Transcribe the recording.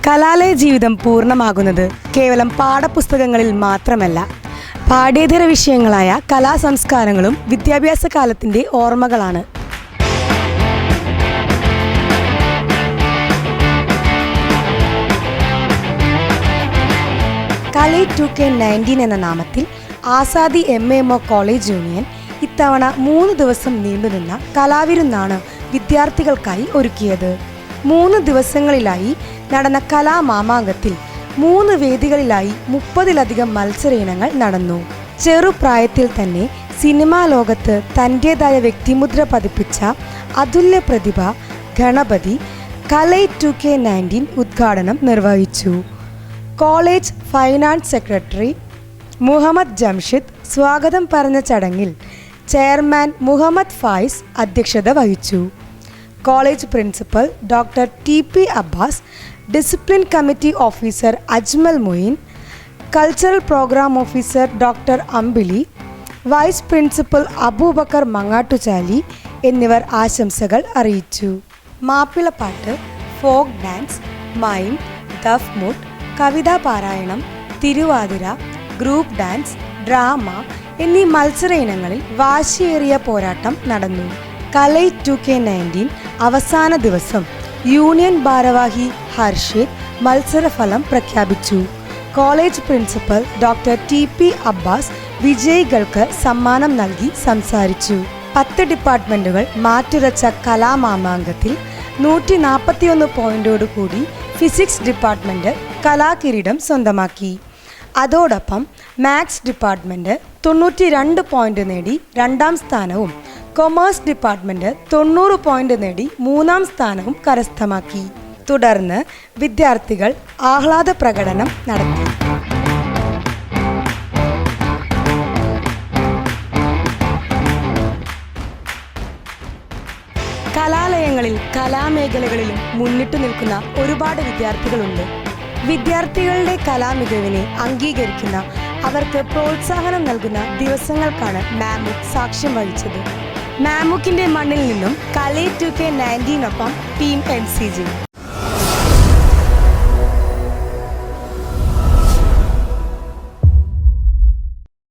കലാലയ ജീവിതം പൂർണ്ണമാകുന്നത് കേവലം പാഠപുസ്തകങ്ങളിൽ മാത്രമല്ല, പാഠ്യേതര വിഷയങ്ങളായ കലാസംസ്കാരങ്ങളും വിദ്യാഭ്യാസ കാലത്തിൻ്റെ ഓർമ്മകളാണ്. കലൈ 2K19 എന്ന നാമത്തിൽ ആസാദി MAMO കോളേജ് യൂണിയൻ ഇത്തവണ 3 ദിവസം നീണ്ടുനിന്ന കലാവിരുന്നാണ് വിദ്യാർത്ഥികൾക്കായി ഒരുക്കിയത്. 3 ദിവസങ്ങളിലായി നടന്ന കലാമാമാങ്കത്തിൽ 3 വേദികളിലായി 30-ലധികം മത്സര ഇനങ്ങൾ നടന്നു. ചെറുപ്രായത്തിൽ തന്നെ സിനിമാ ലോകത്ത് തൻ്റേതായ വ്യക്തിമുദ്ര പതിപ്പിച്ച അതുല്യ പ്രതിഭ ഗണപതി കലൈ 2K19 ഉദ്ഘാടനം നിർവഹിച്ചു. College finance secretary Muhammad Jamshid സ്വാഗതം പറഞ്ഞ ചടങ്ങിൽ ചെയർമാൻ മുഹമ്മദ് ഫായിസ് അധ്യക്ഷത വഹിച്ചു. College principal doctor TP Abbas, discipline committee officer Ajmal Moin, cultural programme officer doctor Ambili, vice principal Abubakar Mangattuchali എന്നിവർ ആശംസകൾ അറിയിച്ചു. മാപ്പിളപ്പാട്ട്, ഫോക്ക് ഡാൻസ്, മൈം, ദഫ്മുട്ട്, കവിതാ പാരായണം, തിരുവാതിര, ഗ്രൂപ്പ് ഡാൻസ്, ഡ്രാമ എന്നീ മത്സര ഇനങ്ങളിൽ വാശിയേറിയ പോരാട്ടം നടന്നു. കലൈ 2K19 അവസാന ദിവസം യൂണിയൻ ഭാരവാഹി ഹർഷിദ് മത്സരഫലം പ്രഖ്യാപിച്ചു. College principal doctor TP Abbas വിജയികൾക്ക് സമ്മാനം നൽകി സംസാരിച്ചു. 10 ഡിപ്പാർട്ട്മെൻറ്റുകൾ മാറ്റുരച്ച കലാമാമാങ്കത്തിൽ 141 പോയിന്റോടുകൂടി ഫിസിക്സ് ഡിപ്പാർട്ട്മെൻറ്റ് കലാകിരീടം സ്വന്തമാക്കി. അതോടൊപ്പം മാത്സ് ഡിപ്പാർട്ട്മെൻറ്റ് 92 പോയിന്റ് നേടി 2ാം സ്ഥാനവും കൊമേഴ്സ് ഡിപ്പാർട്ട്മെൻറ്റ് 90 പോയിന്റ് നേടി 3ാം സ്ഥാനവും കരസ്ഥമാക്കി. തുടർന്ന് വിദ്യാർത്ഥികൾ ആഹ്ലാദ പ്രകടനം നടത്തി. കലാലയങ്ങളിൽ കലാമേഖലകളിലും മുന്നിട്ടു നിൽക്കുന്ന ഒരുപാട് വിദ്യാർത്ഥികളുണ്ട്. വിദ്യാർത്ഥികളുടെ കലാമികവിനെ അംഗീകരിക്കുന്ന, അവർക്ക് പ്രോത്സാഹനം നൽകുന്ന ദിവസങ്ങൾക്കാണ് മാമുക് സാക്ഷ്യം വഹിച്ചത്. മാമുക്കിന്റെ മണ്ണിൽ നിന്നും കലൈ 2K19 ടീം MCG.